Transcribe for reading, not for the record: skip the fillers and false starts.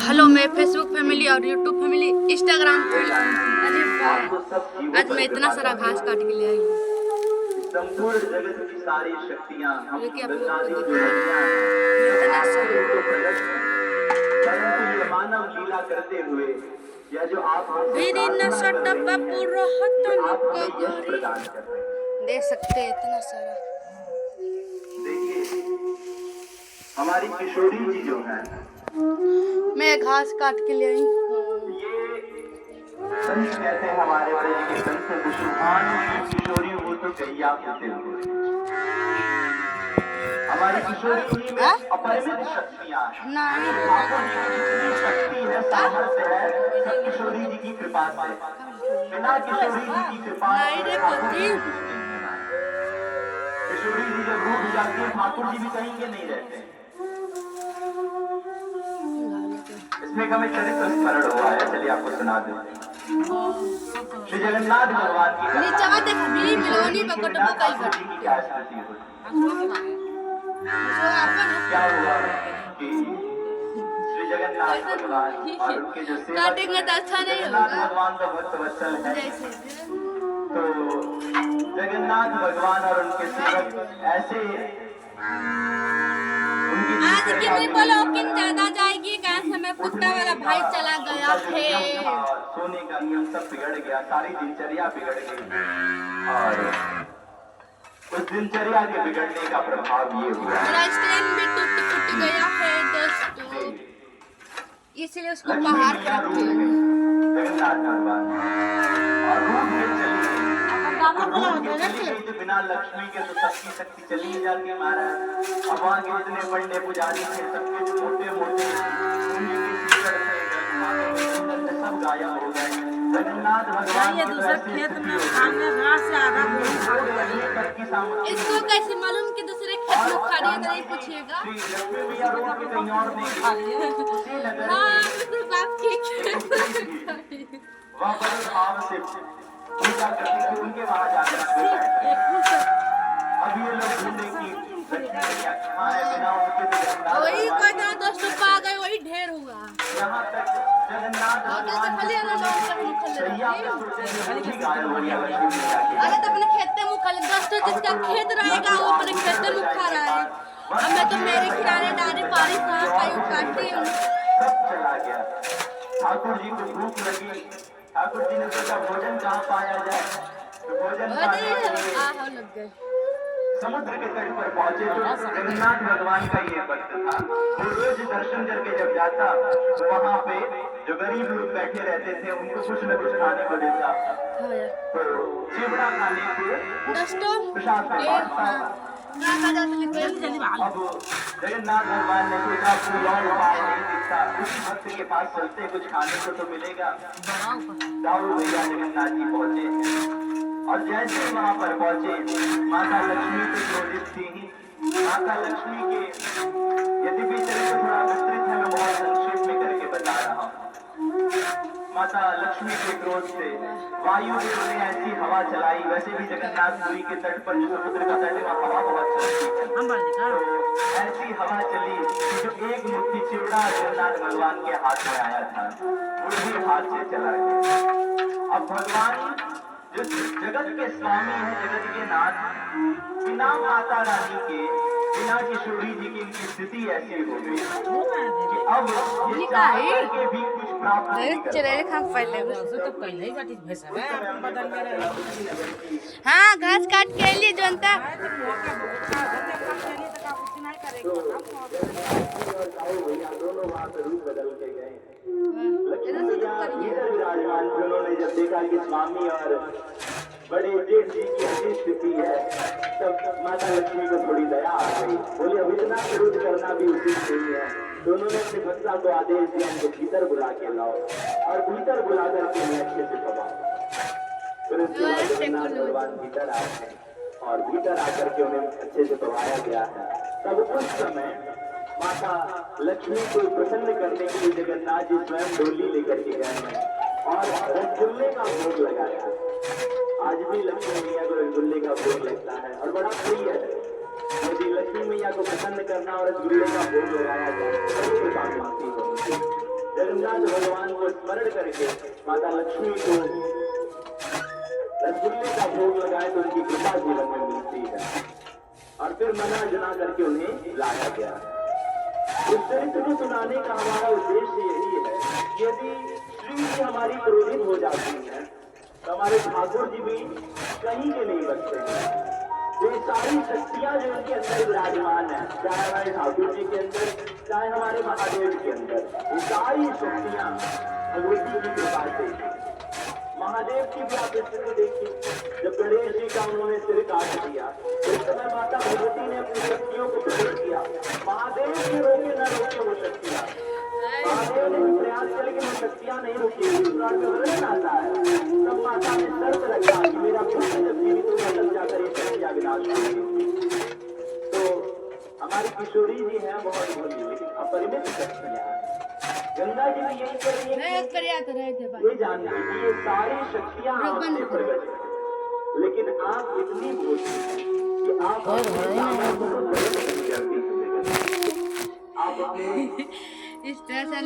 Hello मैं Facebook family और YouTube family Instagram अरे आज मैं इतना सारा घास काट के ले आई हूँ। संपूर्ण जगत की सारी शक्तियां हम आप लोग गंगा को दी जो दिखाई नदियां हैं, इतना सारा तो प्रकट हैं। परंतु ये मानव लीला करते हुए यह जो आप हमसे प्रार्थना कर रही हैं कि आप हमें यश प्रदान कर रहे हैं। दे सकते हैं इतना सारा। देखिए हमारी किशोरी जी जो है मैं घास काट के ले आई हूँ। ये संत कहते हैं हमारे ब्रज के संत विश्वभान किशोरी वो तो गैया होते हुए हमारी किशोरी जी में अपरिमित शक्तियां हैं। ठाकुर जी की जितनी शक्ति है सामर्थ्य है सब किशोरी जी की कृपा से। बिना किशोरी जी की कृपा से ठाकुर जी कुछ नहीं है। किशोरी जी जब रूठ जाती है ठाकुर जी भी कहीं के नहीं रहते। इसमें हमें चरित्र स्मरण हुआ है, चलिए आपको सुना देते हैं। श्री जगन्नाथ भगवान की क्या स्थिति हुई? क्या हुआ कि श्री जगन्नाथ भगवान और उनके जो काटेंगे तो अच्छा नहीं जगन्नाथ होगा। भगवान का भक्त वत्सल है, तो जगन्नाथ भगवान और उनके सेवक ऐसे आज की नहीं बोलो कि ज्यादा जाएगी कहाँ से मैं कुत्ता वाला भाई चला गया थे। सोने का नियम सब बिगड़ गया, सारी दिनचर्या बिगड़ गई और उस दिनचर्या के बिगड़ने का प्रभाव ये हुआ मेरा स्टैंड भी टूट गया है दोस्तों, इसलिए उसको बाहर जगन्नाथ भगवान और रूप में चली गई। तो बिना लक्ष्मी के तो सबकी शक्ति चली ही जाती है महाराज। अब वहाँ के जितने बड़े पुजारी थे सबके जो मोटे मोटे सब गायब हो गए। जगन्नाथ भगवान इसको कैसे मालूम कि दूसरे खेत में खड़ी है नहीं पूछिएगा। हाँ तो बाप की वहाँ बड़े भाव से पूजा करती थी, उनके वहाँ जाकर अब ये लोग ढूंढे कि कहाँ है, बिना उनके तो जगन्नाथ वही कोई ना दोस्तों पा गए वही ढेर हुआ। यहाँ तक जगन्नाथ भगवान अरे तो अपने खेत में मुखा दोस्तों, जिसका खेत रहेगा वो अपने खेत में मुखा रहा है। अब मैं तो मेरे किनारे डाले बारिश कहाँ पाई काटती हूँ। सब चला गया। ठाकुर जी को भूख लगी, ठाकुर जी ने सोचा भोजन कहाँ पाया जाए, तो भोजन पाने के लिए लग गए। समुद्र के तट पर पहुंचे। तो जगन्नाथ भगवान का ये भक्त था, वो रोज दर्शन करके जब जाता तो वहाँ पे जो गरीब लोग बैठे रहते थे उनको कुछ न कुछ खाने को देता, तो चिवड़ा खाने को प्रसाद में बांटता। अब जगन्नाथ भगवान ने सोचा कोई और उपाय नहीं दिखता, उसी भक्त के पास चलते कुछ खाने को तो मिलेगा। दाऊद भैया जगन्नाथ जी पहुंचे और जैसे ही वहां पर पहुंचे माता लक्ष्मी तो क्रोधित थी ही। माता लक्ष्मी के यद्यपि चरित्र थोड़ा विस्तृत है, मैं बहुत संक्षेप में करके बता रहा हूँ। माता लक्ष्मी के क्रोध से वायु देव ने ऐसी हवा चलाई, वैसे भी जगन्नाथपुरी के तट पर जो समुद्र का तट है वहाँ हवा बहुत चलती है, तो ऐसी हवा चली कि जो एक मुट्ठी चिवड़ा जगन्नाथ भगवान के हाथ में आया था वो भी हाथ से चला गया। अब भगवान जो जगत के स्वामी है, जगत के नाथ, बिना माता रानी के, बिना किशोरी जी की इनकी स्थिति ऐसी हो गई कि अब ये चाह करके भी कुछ प्राप्त नहीं कर पाए। हाँ घास काट के लिए जनता दोनों वहाँ से रूप बदल के गए। विराजमान उन्होंने जब देखा कि स्वामी और बड़े जेठ जी की ऐसी स्थिति है, तब माता लक्ष्मी को थोड़ी दया आ गई। बोले अब इतना विरोध करना भी उचित नहीं है, तो उन्होंने अपने भक्ता को आदेश दिया उनको भीतर बुला के लाओ और भीतर बुला करके उन्हें अच्छे से दबाओ। फिर उसके बाद जगन्नाथ भगवान भीतर आए हैं और भीतर आकर के उन्हें अच्छे से दबाया गया है। तब उस समय माता लक्ष्मी को प्रसन्न करने के लिए जगन्नाथ जी स्वयं डोली लेकर के गए हैं और रसगुल्ले का भोग लगाया। आज भी लक्ष्मी मैया को रसगुल्ले का भोग लगता है और बड़ा प्रिय है। यदि लक्ष्मी मैया को प्रसन्न करना और रसगुल्ले का भोग लगाया जाए तो कृपा मिलती है। जगन्नाथ भगवान को स्मरण करके माता लक्ष्मी को रसगुल्ले का भोग लगाए तो उनकी कृपा जीवन में मिलती है और फिर मना जना करके उन्हें लाया गया। इस चरित्र को सुनाने का हमारा उद्देश्य यही है कि यदि श्री जी हमारी क्रोधित हो जाती है तो हमारे ठाकुर जी भी कहीं के नहीं बचते हैं। तो ये सारी शक्तियां जो उनके अंदर विराजमान है, चाहे हमारे ठाकुर जी के अंदर चाहे हमारे महादेव के अंदर, ये सारी शक्तियां भगवती की कृपा से। महादेव की भी आप स्थिति देखिए, जब गणेश जी का उन्होंने सिर काट दिया उस समय माता भगवती ने अपनी शक्तियों को प्रकट किया। महादेव की रोके न रोके वो शक्तियां, महादेव ने भी प्रयास किया लेकिन वो शक्तियां नहीं रुकी। इस प्रकार का वर्णन आता है, तब माता ने शर्त रखा कि मेरा पुत्र जब जीवित होगा तब जाकर ये शक्तियां विनाश होंगी। तो हमारी किशोरी जी है बहुत भोली लेकिन अपरिमित शक्तियां हैं। गंगा जी भी यही कह रही है ये जानना कि ये सारी शक्तियां आपसे प्रकट हैं, लेकिन आप इतनी भोली हैं कि आप अपने सामर्थ्य को प्रकट नहीं करती। आप अपने इस तरह से